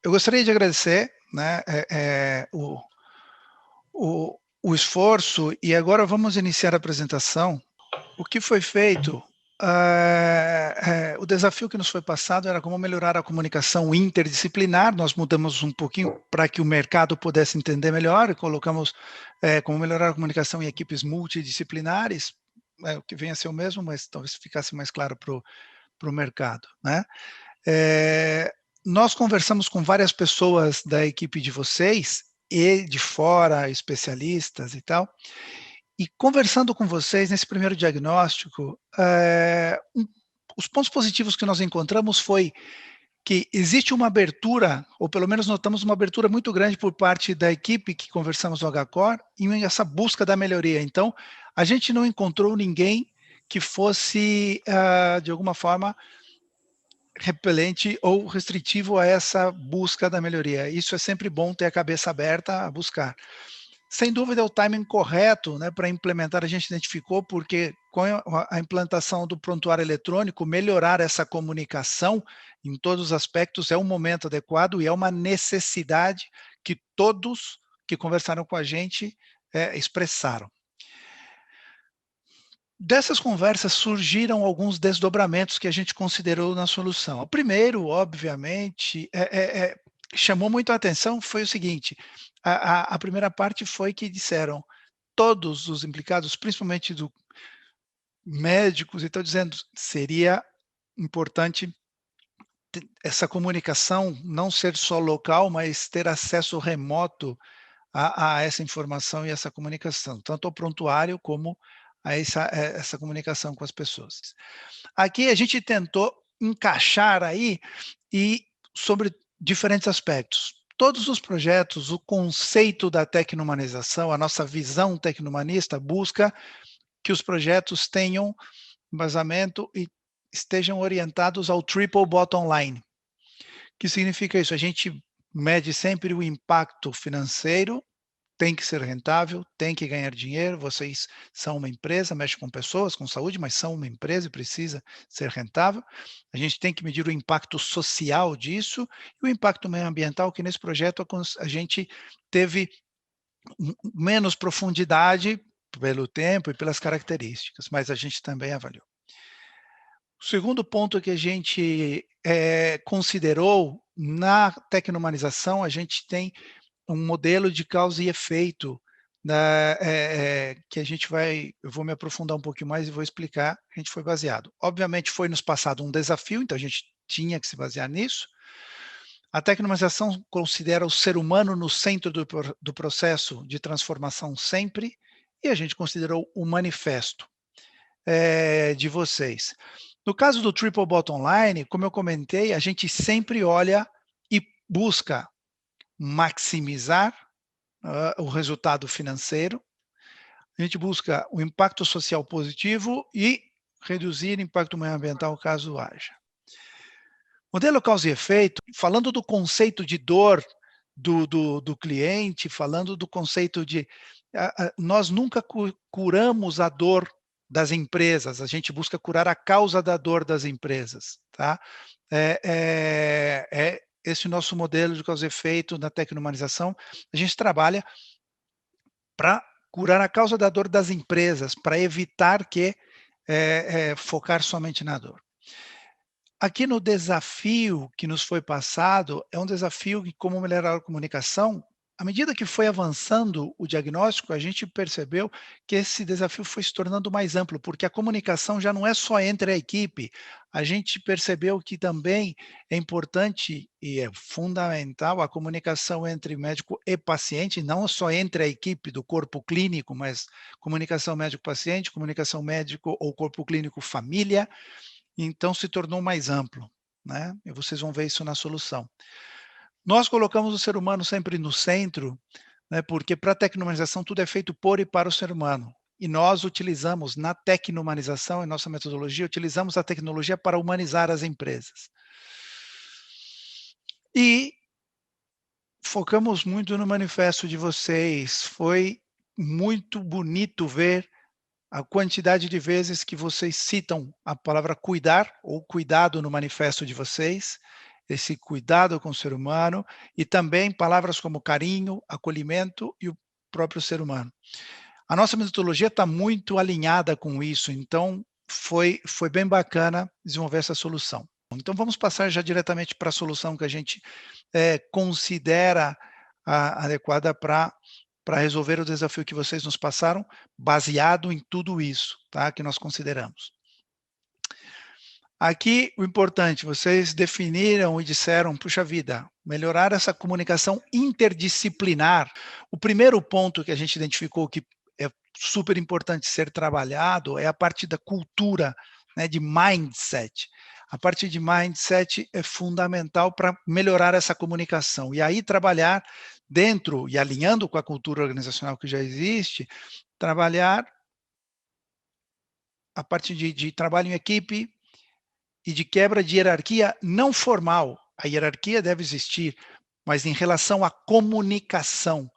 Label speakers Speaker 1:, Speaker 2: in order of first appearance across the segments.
Speaker 1: Eu gostaria de agradecer, né, o esforço, e agora vamos iniciar a apresentação. O que foi feito, o desafio que nos foi passado era como melhorar a comunicação interdisciplinar. Nós mudamos um pouquinho para que o mercado pudesse entender melhor, e colocamos como melhorar a comunicação em equipes multidisciplinares, o que vem a ser o mesmo, mas talvez ficasse mais claro para o mercado, né? Nós conversamos com várias pessoas da equipe de vocês e de fora, especialistas e tal, e conversando com vocês nesse primeiro diagnóstico, os pontos positivos que nós encontramos foi que existe uma abertura, ou pelo menos notamos uma abertura muito grande por parte da equipe que conversamos no HCore, em essa busca da melhoria. Então, a gente não encontrou ninguém que fosse, de alguma forma, repelente ou restritivo a essa busca da melhoria. Isso é sempre bom, ter a cabeça aberta a buscar. Sem dúvida, é o timing correto, né, para implementar. A gente identificou porque com a implantação do prontuário eletrônico, melhorar essa comunicação em todos os aspectos é um momento adequado e é uma necessidade que todos que conversaram com a gente expressaram. Dessas conversas surgiram alguns desdobramentos que a gente considerou na solução. O primeiro, obviamente, chamou muito a atenção, foi o seguinte: a primeira parte foi que disseram, todos os implicados, principalmente do médicos, estão dizendo, seria importante essa comunicação não ser só local, mas ter acesso remoto a essa informação e essa comunicação, tanto ao prontuário como a essa comunicação com as pessoas. Aqui a gente tentou encaixar aí e sobre diferentes aspectos. Todos os projetos, o conceito da tecno-humanização, a nossa visão tecno-humanista busca que os projetos tenham embasamento e estejam orientados ao triple bottom line. O que significa isso? A gente mede sempre o impacto financeiro, tem que ser rentável, tem que ganhar dinheiro. Vocês são uma empresa, mexe com pessoas, com saúde, mas são uma empresa e precisa ser rentável. A gente tem que medir o impacto social disso e o impacto meioambiental, que nesse projeto a gente teve menos profundidade pelo tempo e pelas características, mas a gente também avaliou. O segundo ponto que a gente considerou na tecno-humanização, a gente tem um modelo de causa e efeito, né, que eu vou me aprofundar um pouquinho mais e vou explicar, a gente foi baseado. Obviamente foi nos passado um desafio, então a gente tinha que se basear nisso. A tecnologização considera o ser humano no centro do processo de transformação sempre, e a gente considerou o manifesto de vocês. No caso do Triple Bottom Line, como eu comentei, a gente sempre olha e busca maximizar o resultado financeiro, a gente busca o impacto social positivo e reduzir o impacto meioambiental caso haja. Modelo causa e efeito, falando do conceito de dor do cliente, falando do conceito de... nós nunca curamos a dor das empresas, a gente busca curar a causa da dor das empresas, tá? Esse nosso modelo de causa e efeito na tecno-humanização, a gente trabalha para curar a causa da dor das empresas, para evitar que focar somente na dor. Aqui no desafio que nos foi passado, é um desafio que, como melhorar a comunicação, à medida que foi avançando o diagnóstico, a gente percebeu que esse desafio foi se tornando mais amplo, porque a comunicação já não é só entre a equipe, a gente percebeu que também é importante e é fundamental a comunicação entre médico e paciente, não só entre a equipe do corpo clínico, mas comunicação médico-paciente, comunicação médico ou corpo clínico-família. Então, se tornou mais amplo, né? E vocês vão ver isso na solução. Nós colocamos o ser humano sempre no centro, né, porque para a tecno-humanização tudo é feito por e para o ser humano. E nós utilizamos, na tecno-humanização, em nossa metodologia, utilizamos a tecnologia para humanizar as empresas. E focamos muito no manifesto de vocês. Foi muito bonito ver a quantidade de vezes que vocês citam a palavra cuidar ou cuidado no manifesto de vocês. esse cuidado com o ser humano e também palavras como carinho, acolhimento e o próprio ser humano. A nossa metodologia está muito alinhada com isso, então foi bem bacana desenvolver essa solução. Então vamos passar já diretamente para a solução que a gente considera adequada para resolver o desafio que vocês nos passaram, baseado em tudo isso, tá, que nós consideramos. Aqui o importante, vocês definiram e disseram: "Puxa vida, melhorar essa comunicação interdisciplinar". O primeiro ponto que a gente identificou que é super importante ser trabalhado é a parte da cultura, né, de mindset. A parte de mindset é fundamental para melhorar essa comunicação. E aí trabalhar dentro e alinhando com a cultura organizacional que já existe, trabalhar a parte de trabalho em equipe, e de quebra de hierarquia não formal. A hierarquia deve existir, mas em relação à comunicação,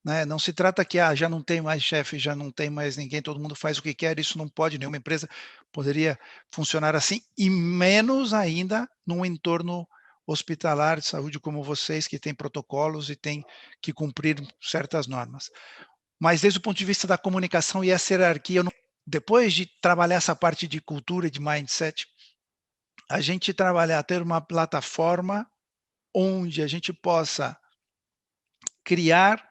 Speaker 1: né? Não se trata que já não tem mais chefe, já não tem mais ninguém, todo mundo faz o que quer, isso não pode, nenhuma empresa poderia funcionar assim, e menos ainda num entorno hospitalar de saúde como vocês, que tem protocolos e tem que cumprir certas normas. Mas desde o ponto de vista da comunicação e essa hierarquia, depois de trabalhar essa parte de cultura e de mindset, a gente trabalhar, ter uma plataforma onde a gente possa criar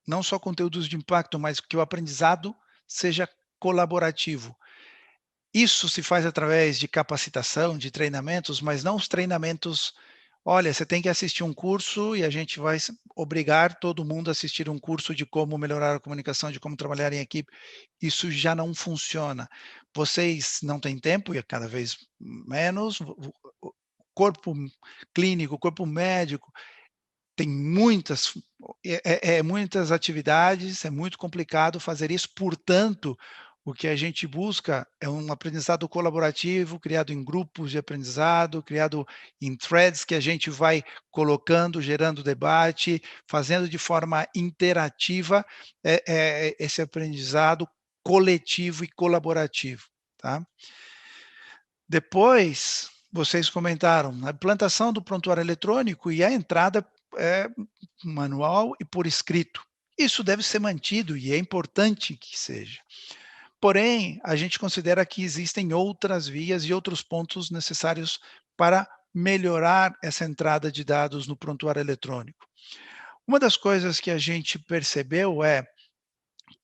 Speaker 1: não só conteúdos de impacto, mas que o aprendizado seja colaborativo. Isso se faz através de capacitação, de treinamentos, mas não os treinamentos. Olha, você tem que assistir um curso e a gente vai obrigar todo mundo a assistir um curso de como melhorar a comunicação, de como trabalhar em equipe. Isso já não funciona. Vocês não têm tempo, e é cada vez menos. O corpo clínico, o corpo médico, tem muitas atividades, é muito complicado fazer isso, portanto, o que a gente busca é um aprendizado colaborativo, criado em grupos de aprendizado, criado em threads que a gente vai colocando, gerando debate, fazendo de forma interativa, esse aprendizado coletivo e colaborativo, tá. Depois, vocês comentaram, a implantação do prontuário eletrônico e a entrada é manual e por escrito. Isso deve ser mantido e é importante que seja. Porém, a gente considera que existem outras vias e outros pontos necessários para melhorar essa entrada de dados no prontuário eletrônico. Uma das coisas que a gente percebeu é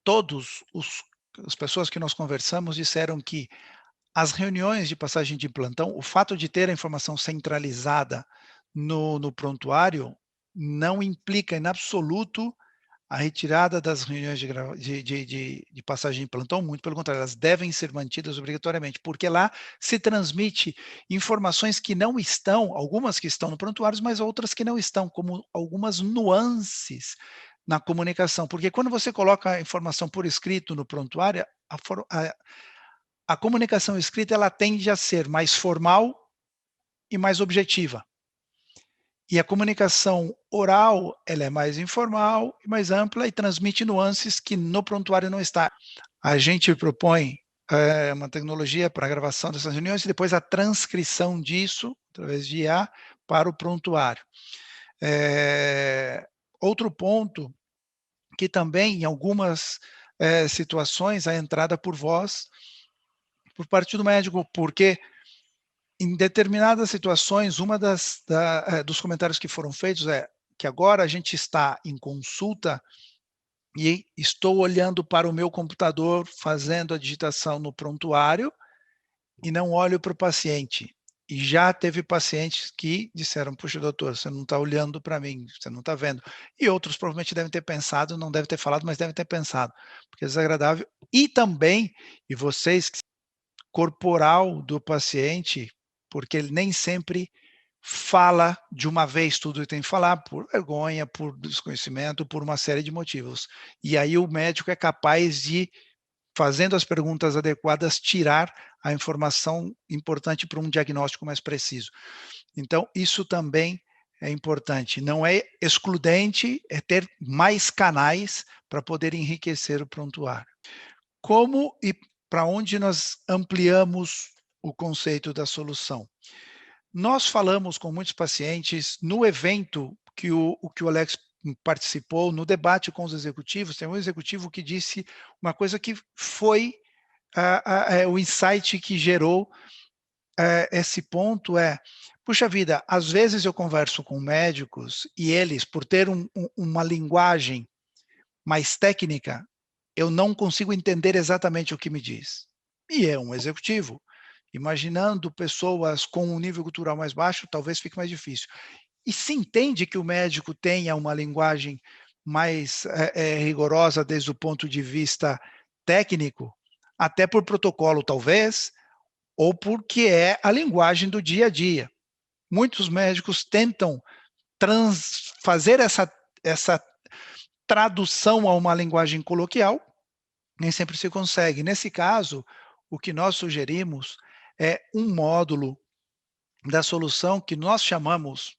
Speaker 1: todos os as pessoas que nós conversamos disseram que as reuniões de passagem de plantão, o fato de ter a informação centralizada no prontuário, não implica em absoluto a retirada das reuniões de passagem de plantão, muito pelo contrário, elas devem ser mantidas obrigatoriamente, porque lá se transmite informações que não estão, algumas que estão no prontuário, mas outras que não estão, como algumas nuances na comunicação, porque quando você coloca a informação por escrito no prontuário, a comunicação escrita ela tende a ser mais formal e mais objetiva. E a comunicação oral, ela é mais informal e mais ampla e transmite nuances que no prontuário não está. A gente propõe uma tecnologia para a gravação dessas reuniões e depois a transcrição disso, através de IA, para o prontuário. Outro ponto que também em algumas situações a entrada por voz por parte do médico, porque em determinadas situações, dos comentários que foram feitos é que agora a gente está em consulta e estou olhando para o meu computador, fazendo a digitação no prontuário e não olho para o paciente. E já teve pacientes que disseram: "Puxa, doutor, você não está olhando para mim, você não está vendo". E outros provavelmente devem ter pensado, não devem ter falado, mas devem ter pensado, porque é desagradável. E também, e vocês corporal do paciente, porque ele nem sempre fala de uma vez tudo que tem que falar, por vergonha, por desconhecimento, por uma série de motivos. E aí o médico é capaz de, fazendo as perguntas adequadas, tirar a informação importante para um diagnóstico mais preciso. Então, isso também é importante. Não é excludente, é ter mais canais para poder enriquecer o prontuário. Como e para onde nós ampliamos o conceito da solução? Nós falamos com muitos pacientes no evento que o Alex participou, no debate com os executivos, tem um executivo que disse uma coisa que foi o insight que gerou esse ponto puxa vida, às vezes eu converso com médicos e eles, por ter uma linguagem mais técnica, eu não consigo entender exatamente o que me diz. E é um executivo. Imaginando pessoas com um nível cultural mais baixo, talvez fique mais difícil. E se entende que o médico tenha uma linguagem mais rigorosa desde o ponto de vista técnico, até por protocolo talvez, ou porque é a linguagem do dia a dia. Muitos médicos tentam fazer essa tradução a uma linguagem coloquial, nem sempre se consegue. Nesse caso, o que nós sugerimos é um módulo da solução que nós chamamos,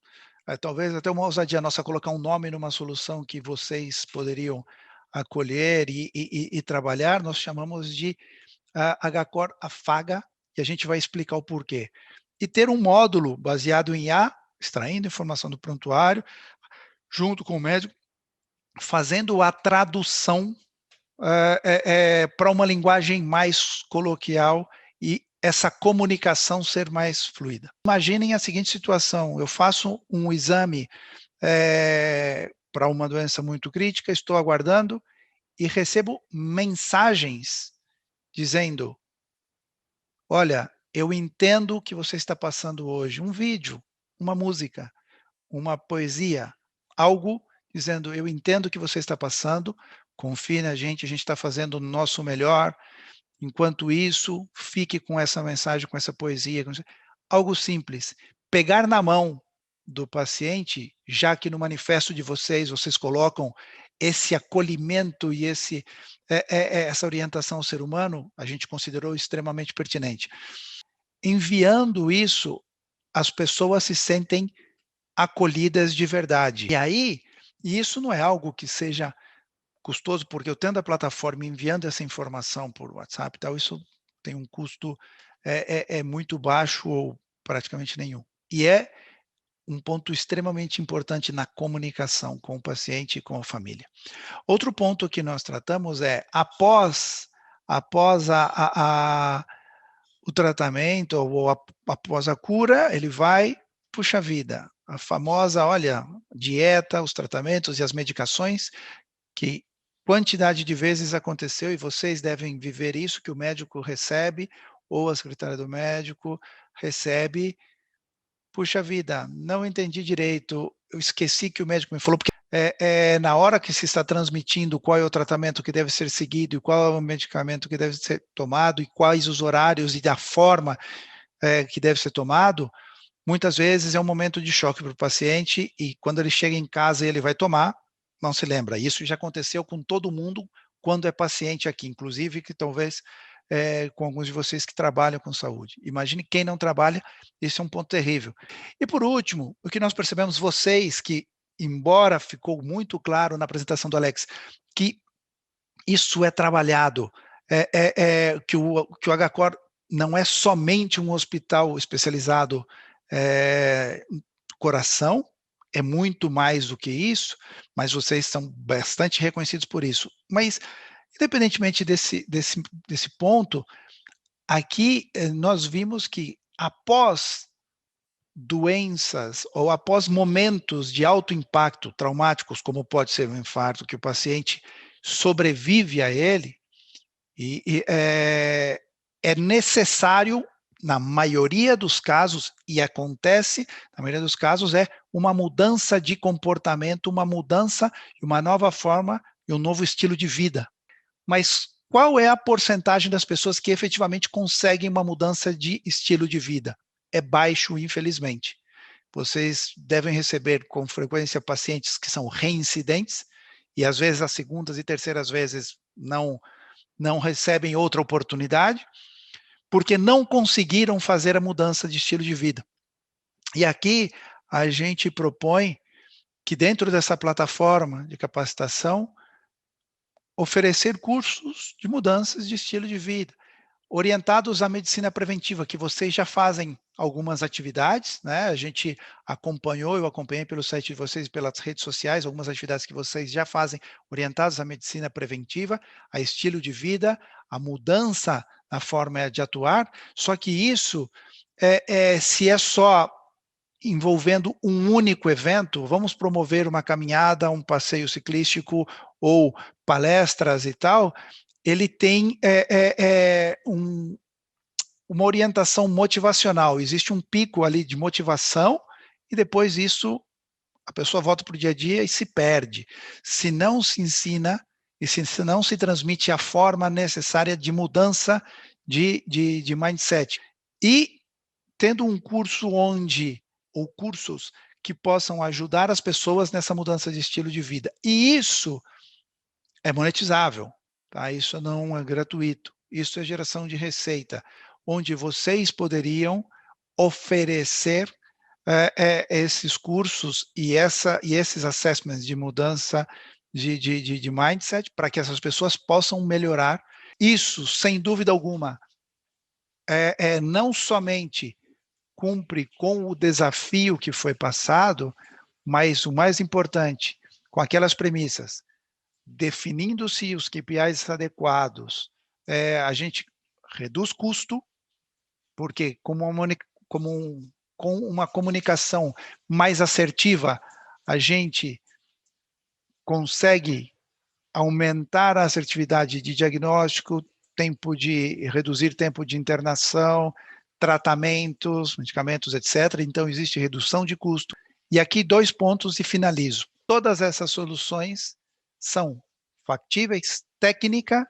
Speaker 1: talvez até uma ousadia nossa colocar um nome numa solução que vocês poderiam acolher e trabalhar, nós chamamos de HCore Afaga, e a gente vai explicar o porquê. E ter um módulo baseado em IA, extraindo informação do prontuário, junto com o médico, fazendo a tradução para uma linguagem mais coloquial e essa comunicação ser mais fluida. Imaginem a seguinte situação: eu faço um exame para uma doença muito crítica, estou aguardando e recebo mensagens dizendo: olha, eu entendo o que você está passando hoje. Um vídeo, uma música, uma poesia, algo dizendo: eu entendo o que você está passando, confie na gente, a gente está fazendo o nosso melhor. Enquanto isso, fique com essa mensagem, com essa poesia. Algo simples. Pegar na mão do paciente, já que no manifesto de vocês colocam esse acolhimento e essa orientação ao ser humano, a gente considerou extremamente pertinente. Enviando isso, as pessoas se sentem acolhidas de verdade. E aí, isso não é algo que seja custoso, porque eu tendo a plataforma enviando essa informação por WhatsApp e tal, isso tem um custo muito baixo ou praticamente nenhum. E é um ponto extremamente importante na comunicação com o paciente e com a família. Outro ponto que nós tratamos após o tratamento ou após a cura, ele vai, puxa vida, a famosa, olha, dieta, os tratamentos e as medicações, que quantidade de vezes aconteceu e vocês devem viver isso, que o médico recebe, ou a secretária do médico recebe, puxa vida, não entendi direito, eu esqueci que o médico me falou, porque na hora que se está transmitindo qual é o tratamento que deve ser seguido, e qual é o medicamento que deve ser tomado, e quais os horários e da forma que deve ser tomado, muitas vezes é um momento de choque para o paciente, e quando ele chega em casa e ele vai tomar, não se lembra. Isso já aconteceu com todo mundo quando é paciente aqui, inclusive que talvez com alguns de vocês que trabalham com saúde. Imagine quem não trabalha, esse é um ponto terrível. E por último, o que nós percebemos, vocês que, embora ficou muito claro na apresentação do Alex, que isso é trabalhado, que o HCOR não é somente um hospital especializado coração, é muito mais do que isso, mas vocês são bastante reconhecidos por isso. Mas, independentemente desse ponto, aqui nós vimos que após doenças ou após momentos de alto impacto traumáticos, como pode ser um infarto, que o paciente sobrevive a ele, é necessário, na maioria dos casos, e acontece, na maioria dos casos, uma mudança de comportamento, uma mudança, uma nova forma e um novo estilo de vida. Mas qual é a porcentagem das pessoas que efetivamente conseguem uma mudança de estilo de vida? É baixo, infelizmente. Vocês devem receber com frequência pacientes que são reincidentes, e às vezes as segundas e terceiras vezes não recebem outra oportunidade, porque não conseguiram fazer a mudança de estilo de vida. E aqui a gente propõe que dentro dessa plataforma de capacitação, oferecer cursos de mudanças de estilo de vida, orientados à medicina preventiva, que vocês já fazem algumas atividades, né? A gente acompanhou, eu acompanhei pelo site de vocês, pelas redes sociais, algumas atividades que vocês já fazem orientadas à medicina preventiva, a estilo de vida, a mudança na forma de atuar, só que isso, se é só envolvendo um único evento, vamos promover uma caminhada, um passeio ciclístico ou palestras e tal, ele tem uma orientação motivacional, existe um pico ali de motivação e depois isso, a pessoa volta para o dia a dia e se perde. Se não se ensina e se não se transmite a forma necessária de mudança de mindset. E tendo um curso ou cursos que possam ajudar as pessoas nessa mudança de estilo de vida. E isso é monetizável, tá? Isso não é gratuito. Isso é geração de receita, onde vocês poderiam oferecer esses cursos e esses assessments de mudança de mindset para que essas pessoas possam melhorar. Isso, sem dúvida alguma, não somente cumpre com o desafio que foi passado, mas o mais importante, com aquelas premissas, definindo-se os KPIs adequados, a gente reduz custo, porque com uma comunicação mais assertiva, a gente consegue aumentar a assertividade de diagnóstico, reduzir tempo de internação, tratamentos, medicamentos, etc. Então, existe redução de custo. E aqui 2 pontos e finalizo. Todas essas soluções são factíveis técnica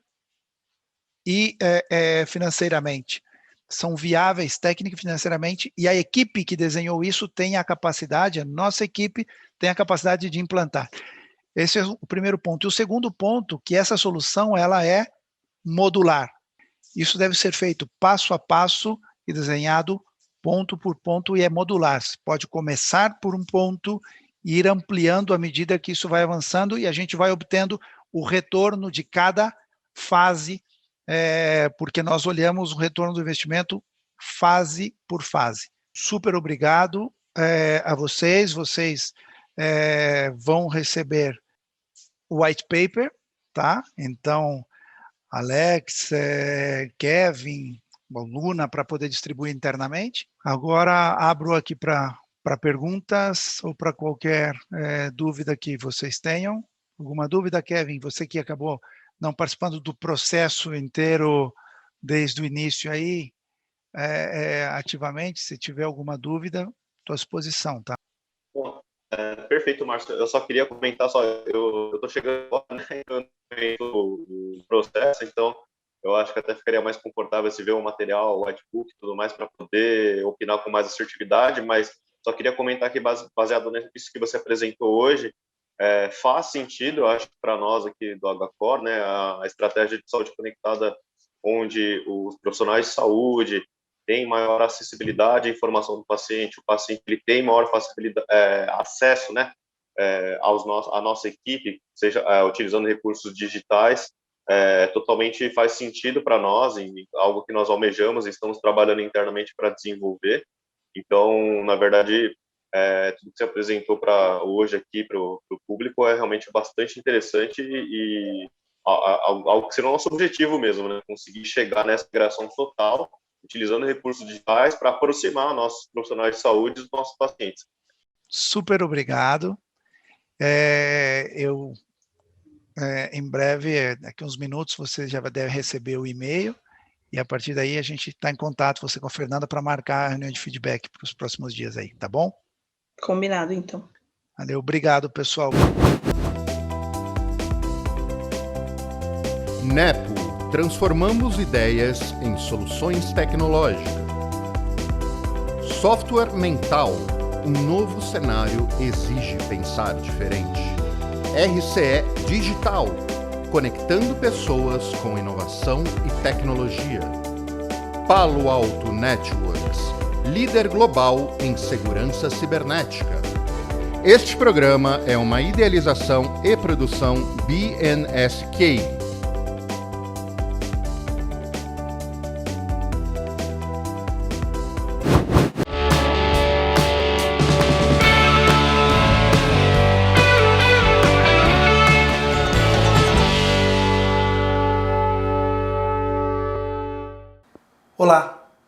Speaker 1: e financeiramente. São viáveis técnica e financeiramente, e a equipe que desenhou isso tem a capacidade, a nossa equipe tem a capacidade de implantar. Esse é o primeiro ponto. E o segundo ponto, que essa solução ela é modular. Isso deve ser feito passo a passo e desenhado ponto por ponto e é modular. Você pode começar por um ponto e ir ampliando à medida que isso vai avançando e a gente vai obtendo o retorno de cada fase, porque nós olhamos o retorno do investimento fase por fase. Super obrigado a vocês. Vocês vão receber o white paper, tá? Então, Alex, Kevin, Luna, para poder distribuir internamente. Agora, abro aqui para perguntas ou para qualquer dúvida que vocês tenham. Alguma dúvida, Kevin? Você que acabou não participando do processo inteiro desde o início aí, ativamente, se tiver alguma dúvida, estou à disposição, tá?
Speaker 2: Bom, perfeito, Márcio. Eu só queria comentar, eu estou chegando agora, né, no processo, então eu acho que até ficaria mais confortável se ver o material, o whitebook e tudo mais, para poder opinar com mais assertividade, mas só queria comentar que, baseado nisso que você apresentou hoje, faz sentido, eu acho, para nós aqui do HCore, né, a estratégia de saúde conectada, onde os profissionais de saúde têm maior acessibilidade à informação do paciente, o paciente ele tem maior acesso, né, à nossa equipe, seja utilizando recursos digitais, totalmente faz sentido para nós, e algo que nós almejamos e estamos trabalhando internamente para desenvolver. Então, na verdade, tudo que você apresentou para hoje aqui para o público é realmente bastante interessante e algo que será o nosso objetivo mesmo, né? Conseguir chegar nessa integração total, utilizando recursos digitais para aproximar nossos profissionais de saúde dos nossos pacientes.
Speaker 1: Super obrigado. Em breve, daqui a uns minutos, você já deve receber o e-mail e a partir daí a gente está em contato, você com a Fernanda, para marcar a reunião de feedback para os próximos dias aí, tá bom?
Speaker 3: Combinado, então.
Speaker 1: Valeu, obrigado, pessoal.
Speaker 4: Nepo, transformamos ideias em soluções tecnológicas. Software mental, um novo cenário exige pensar diferente. RCE Digital, conectando pessoas com inovação e tecnologia. Palo Alto Networks, líder global em segurança cibernética. Este programa é uma idealização e produção BNSK.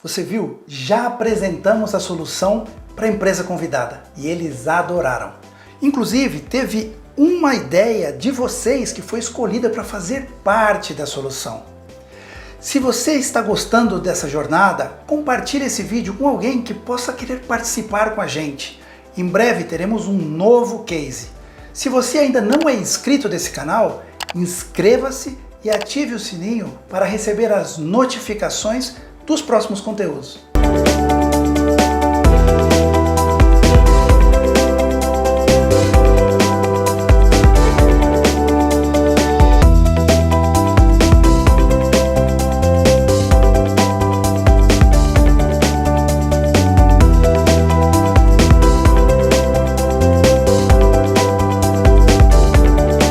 Speaker 5: Você viu? Já apresentamos a solução para a empresa convidada e eles adoraram. Inclusive, teve uma ideia de vocês que foi escolhida para fazer parte da solução. Se você está gostando dessa jornada, compartilhe esse vídeo com alguém que possa querer participar com a gente. Em breve teremos um novo case. Se você ainda não é inscrito desse canal, inscreva-se e ative o sininho para receber as notificações dos próximos conteúdos.